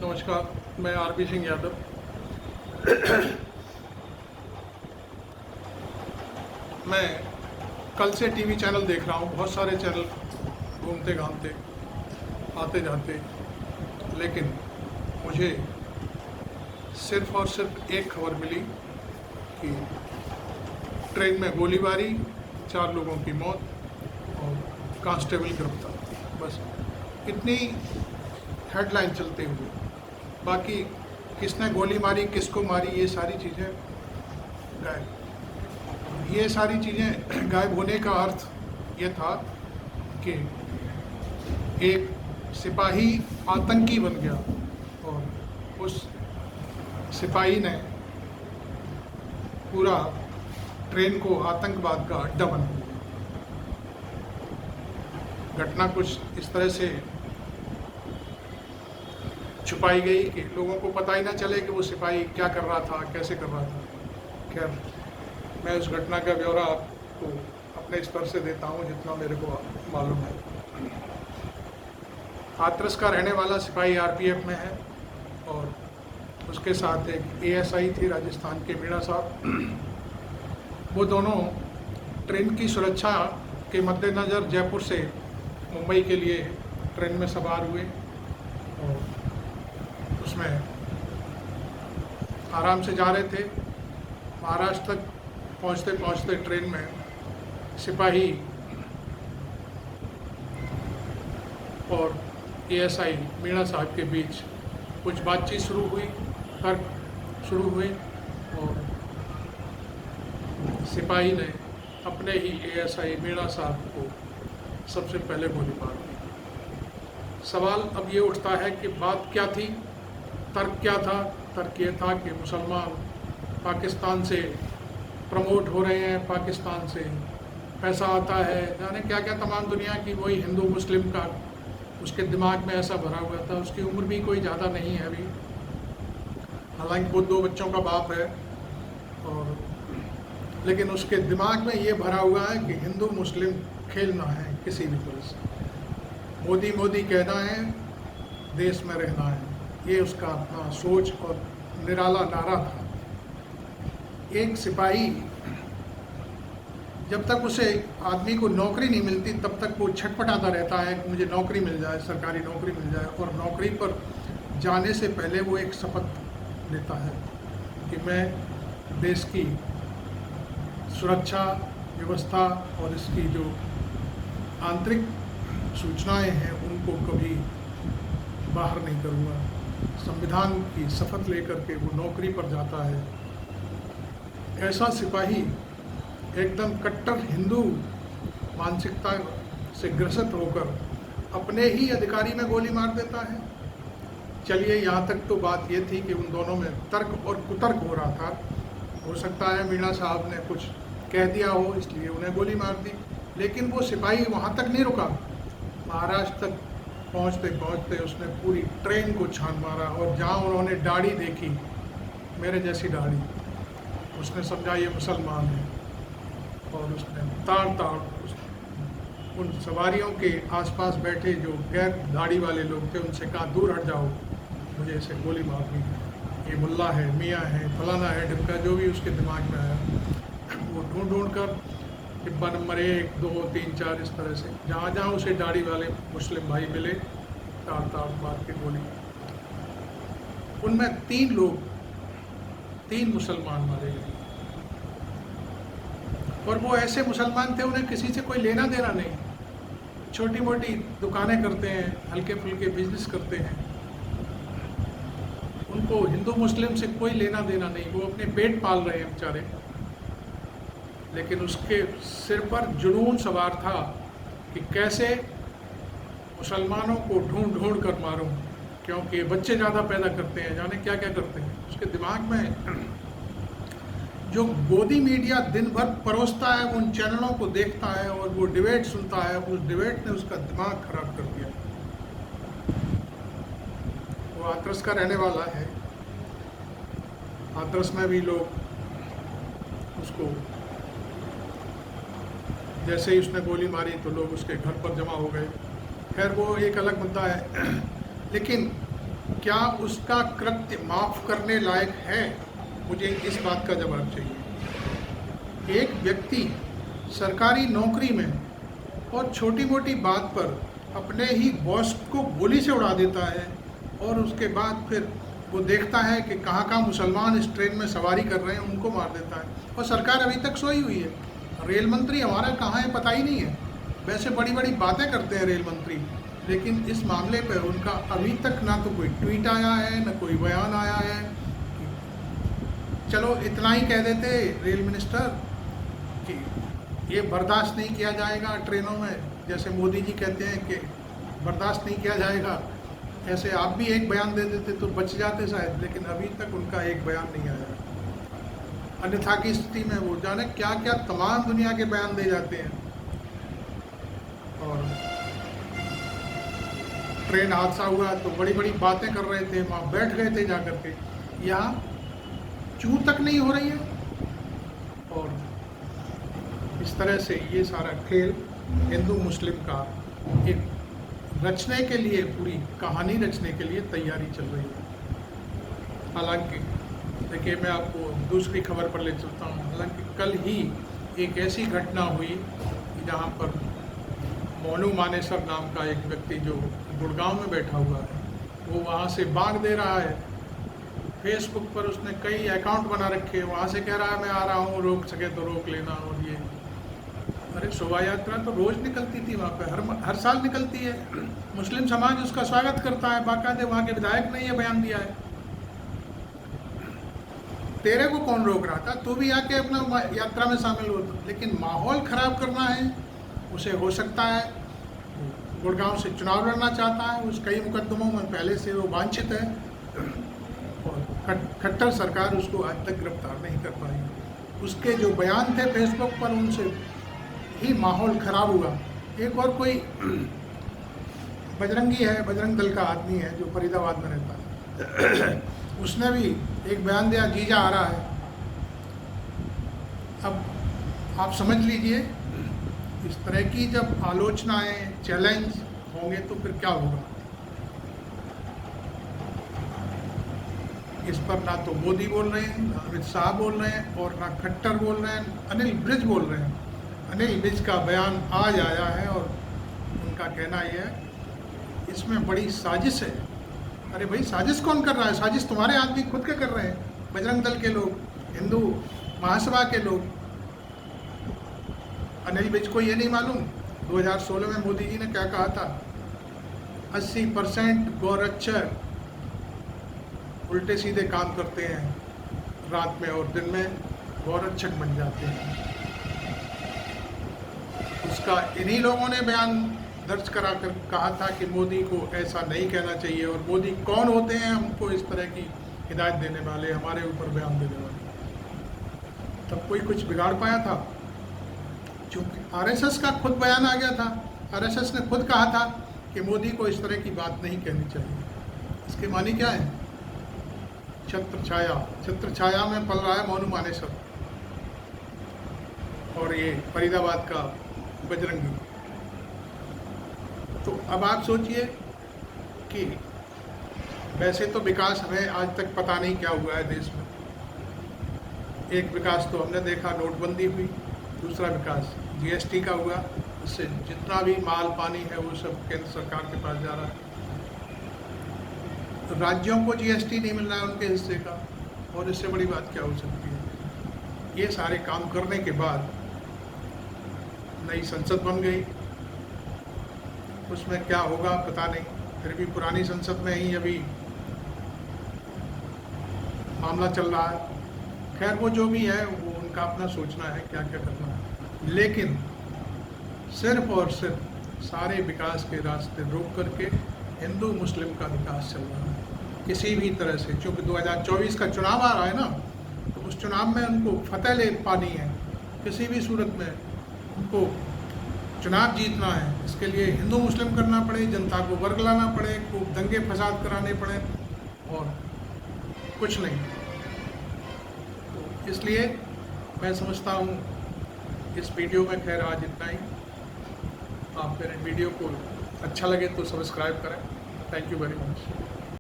नमस्कार, मैं आरपी सिंह यादव। मैं कल से टीवी चैनल देख रहा हूँ, बहुत सारे चैनल घूमते घामते आते जाते, लेकिन मुझे सिर्फ और सिर्फ एक खबर मिली कि ट्रेन में गोलीबारी, 4 लोगों की मौत और कांस्टेबल गिरफ्तार। बस इतनी हेडलाइन चलते हुए, बाकी किसने गोली मारी, किसको मारी, ये सारी चीज़ें गायब। ये सारी चीज़ें गायब होने का अर्थ ये था कि एक सिपाही आतंकी बन गया और उस सिपाही ने पूरा ट्रेन को आतंकवाद का अड्डा बना दिया। घटना कुछ इस तरह से छुपाई गई कि लोगों को पता ही ना चले कि वो सिपाही क्या कर रहा था, कैसे कर रहा था। खैर, मैं उस घटना का ब्यौरा आपको अपने स्तर से देता हूँ जितना मेरे को मालूम है। हाथरस का रहने वाला सिपाही आरपीएफ में है और उसके साथ एक एएसआई थी राजस्थान के मीणा साहब। वो दोनों ट्रेन की सुरक्षा के मद्देनज़र जयपुर से मुंबई के लिए ट्रेन में सवार हुए और उसमें आराम से जा रहे थे। महाराष्ट्र तक पहुंचते पहुंचते ट्रेन में सिपाही और एएसआई मीणा साहब के बीच कुछ बातचीत शुरू हुई, तर्क शुरू हुए और सिपाही ने अपने ही एएसआई मीणा साहब को सबसे पहले गोली मार दी। सवाल अब ये उठता है कि बात क्या थी, तर्क क्या था। तर्क ये था कि मुसलमान पाकिस्तान से प्रमोट हो रहे हैं, पाकिस्तान से पैसा आता है, जाने क्या क्या तमाम दुनिया की वही हिंदू मुस्लिम का उसके दिमाग में ऐसा भरा हुआ था। उसकी उम्र भी कोई ज़्यादा नहीं है अभी, हालांकि वो 2 बच्चों का बाप है, और लेकिन उसके दिमाग में ये भरा हुआ है कि हिंदू मुस्लिम खेलना है किसी भी तरह से। मोदी मोदी कहना है, देश में रहना है, ये उसका अपना सोच और निराला नारा था। एक सिपाही जब तक उसे आदमी को नौकरी नहीं मिलती तब तक वो छटपटाता रहता है कि मुझे नौकरी मिल जाए, सरकारी नौकरी मिल जाए। और नौकरी पर जाने से पहले वो एक शपथ लेता है कि मैं देश की सुरक्षा व्यवस्था और इसकी जो आंतरिक सूचनाएं हैं उनको कभी बाहर नहीं करूँगा। संविधान की शपथ लेकर के वो नौकरी पर जाता है। ऐसा सिपाही एकदम कट्टर हिंदू मानसिकता से ग्रसित होकर अपने ही अधिकारी में गोली मार देता है। चलिए, यहाँ तक तो बात ये थी कि उन दोनों में तर्क और कुतर्क हो रहा था। हो सकता है मीणा साहब ने कुछ कह दिया हो इसलिए उन्हें गोली मार दी, लेकिन वो सिपाही वहाँ तक नहीं रुका। महाराष्ट्र तक पहुँचते पहुँचते उसने पूरी ट्रेन को छान मारा और जहाँ उन्होंने दाढ़ी देखी, मेरे जैसी दाढ़ी, उसने समझा ये मुसलमान है और उसने ताड़ ताड़ उन सवारियों के आसपास बैठे जो गैर दाढ़ी वाले लोग थे उनसे कहा, दूर हट जाओ, मुझे इसे गोली मारनी है, ये मुल्ला है, मियाँ है, फलाना है, ढिमका, जो भी उसके दिमाग में आया। वो ढूंढ ढूंढ कर डिब्बा नंबर 1, 2, 3, 4 इस तरह से जहाँ जहाँ उसे दाढ़ी वाले मुस्लिम भाई मिले, ताड़ ताड़ मार के गोली। उनमें 3 मुसलमान मारे गए और वो ऐसे मुसलमान थे उन्हें किसी से कोई लेना देना नहीं। छोटी मोटी दुकानें करते हैं, हल्के फुल्के बिजनेस करते हैं, उनको हिंदू मुस्लिम से कोई लेना देना नहीं। वो अपने पेट पाल रहे हैं बेचारे, लेकिन उसके सिर पर जुनून सवार था कि कैसे मुसलमानों को ढूंढ ढूंढ कर मारूं, क्योंकि बच्चे ज़्यादा पैदा करते हैं, जाने क्या क्या करते हैं। उसके दिमाग में जो गोदी मीडिया दिन भर परोसता है, उन चैनलों को देखता है और वो डिबेट सुनता है, उस डिबेट ने उसका दिमाग खराब कर दिया। वो हाथरस का रहने वाला है। हाथरस में भी लोग उसको, जैसे ही उसने गोली मारी तो लोग उसके घर पर जमा हो गए। खैर, वो एक अलग मुद्दा है। लेकिन क्या उसका कृत्य माफ़ करने लायक है? मुझे इस बात का जवाब चाहिए। एक व्यक्ति सरकारी नौकरी में और छोटी मोटी बात पर अपने ही बॉस को गोली से उड़ा देता है और उसके बाद फिर वो देखता है कि कहाँ मुसलमान इस ट्रेन में सवारी कर रहे हैं, उनको मार देता है, और सरकार अभी तक सोई हुई है। रेल मंत्री हमारा कहाँ है पता ही नहीं है। वैसे बड़ी बड़ी बातें करते हैं रेल मंत्री, लेकिन इस मामले पर उनका अभी तक ना तो कोई ट्वीट आया है, ना कोई बयान आया है। चलो इतना ही कह देते रेल मिनिस्टर कि ये बर्दाश्त नहीं किया जाएगा ट्रेनों में, जैसे मोदी जी कहते हैं कि बर्दाश्त नहीं किया जाएगा, ऐसे आप भी एक बयान दे देते तो बच जाते शायद, लेकिन अभी तक उनका एक बयान नहीं आया। अन्यथा की स्थिति में वो जाने क्या क्या तमाम दुनिया के बयान दे जाते हैं। और ट्रेन हादसा हुआ तो बड़ी बड़ी बातें कर रहे थे, वहाँ बैठ गए थे जा कर के, यहाँ चूं तक नहीं हो रही है। और इस तरह से ये सारा खेल हिंदू मुस्लिम का एक रचने के लिए, पूरी कहानी रचने के लिए तैयारी चल रही है। हालांकि देखिए, मैं आपको दूसरी खबर पर ले चलता हूँ। हालांकि कल ही एक ऐसी घटना हुई जहाँ पर मोनू मानेसर नाम का एक व्यक्ति जो गुड़गांव में बैठा हुआ है, वो वहाँ से भाग दे रहा है। फेसबुक पर उसने कई अकाउंट बना रखे, वहाँ से कह रहा है मैं आ रहा हूँ, रोक सके तो रोक लेना। और ये अरे शोभा यात्रा तो रोज़ निकलती थी वहाँ पे, हर साल निकलती है। मुस्लिम समाज उसका स्वागत करता है, बाकायदे वहाँ के विधायक ने ये बयान दिया है। तेरे को कौन रोक रहा था? तू भी आके अपना यात्रा में शामिल हो। लेकिन माहौल ख़राब करना है उसे, हो सकता है गुड़गांव से चुनाव लड़ना चाहता है, उस कई मुकदमों में पहले से वो वांछित है, और खट्टर सरकार उसको आज तक गिरफ्तार नहीं कर पाई। उसके जो बयान थे फेसबुक पर, उनसे ही माहौल ख़राब हुआ। एक और कोई बजरंगी है, बजरंग दल का आदमी है जो फरीदाबाद में रहता है, उसने भी एक बयान दिया, जीजा आ रहा है। अब आप समझ लीजिए, इस तरह की जब आलोचनाएं, चैलेंज होंगे तो फिर क्या होगा। इस पर ना तो मोदी बोल रहे हैं, ना अमित शाह बोल रहे हैं, और ना खट्टर बोल रहे हैं, अनिल विज बोल रहे हैं। अनिल विज का बयान आज आया है और उनका कहना यह है इसमें बड़ी साजिश है। अरे भाई, साजिश कौन कर रहा है? साजिश तुम्हारे आदमी खुद के कर रहे हैं, बजरंग दल के लोग, हिंदू महासभा के लोग। अनिल विज को ये नहीं मालूम 2016 में मोदी जी ने क्या कहा था? 80% गौरक्षक उल्टे सीधे काम करते हैं रात में, और दिन में गौरक्षक बन जाते हैं। उसका इन्हीं लोगों ने बयान दर्ज करा कर कहा था कि मोदी को ऐसा नहीं कहना चाहिए, और मोदी कौन होते हैं हमको इस तरह की हिदायत देने वाले, हमारे ऊपर बयान देने वाले। तब कोई कुछ बिगाड़ पाया था? चूँकि आरएसएस का खुद बयान आ गया था, आरएसएस ने खुद कहा था कि मोदी को इस तरह की बात नहीं कहनी चाहिए। इसके मानी क्या है? छत्र छाया में पल रहा है मोनू मानेसर और ये फरीदाबाद का बजरंगी। तो अब आप सोचिए कि वैसे तो विकास हमें आज तक पता नहीं क्या हुआ है देश में। एक विकास तो हमने देखा, नोटबंदी हुई, दूसरा विकास जीएसटी का हुआ, इससे जितना भी माल पानी है वो सब केंद्र सरकार के पास जा रहा है। तो राज्यों को जीएसटी नहीं मिल रहा है उनके हिस्से का, और इससे बड़ी बात क्या हो सकती है। ये सारे काम करने के बाद नई संसद बन गई, उसमें क्या होगा पता नहीं, फिर भी पुरानी संसद में ही अभी मामला चल रहा है। खैर वो जो भी है वो उनका अपना सोचना है क्या क्या करना है, लेकिन सिर्फ और सिर्फ सारे विकास के रास्ते रोक करके हिंदू मुस्लिम का विकास चल रहा है किसी भी तरह से। क्योंकि 2024 का चुनाव आ रहा है ना, तो उस चुनाव में उनको फतेह ले पानी है, किसी भी सूरत में उनको चुनाव जीतना है। इसके लिए हिंदू मुस्लिम करना पड़े, जनता को वर्ग लाना पड़े, खूब दंगे फसाद कराने पड़े, और कुछ नहीं। तो इसलिए मैं समझता हूँ इस वीडियो में खैर आज इतना ही। आप मेरे वीडियो को अच्छा लगे तो सब्सक्राइब करें। Thank you very much.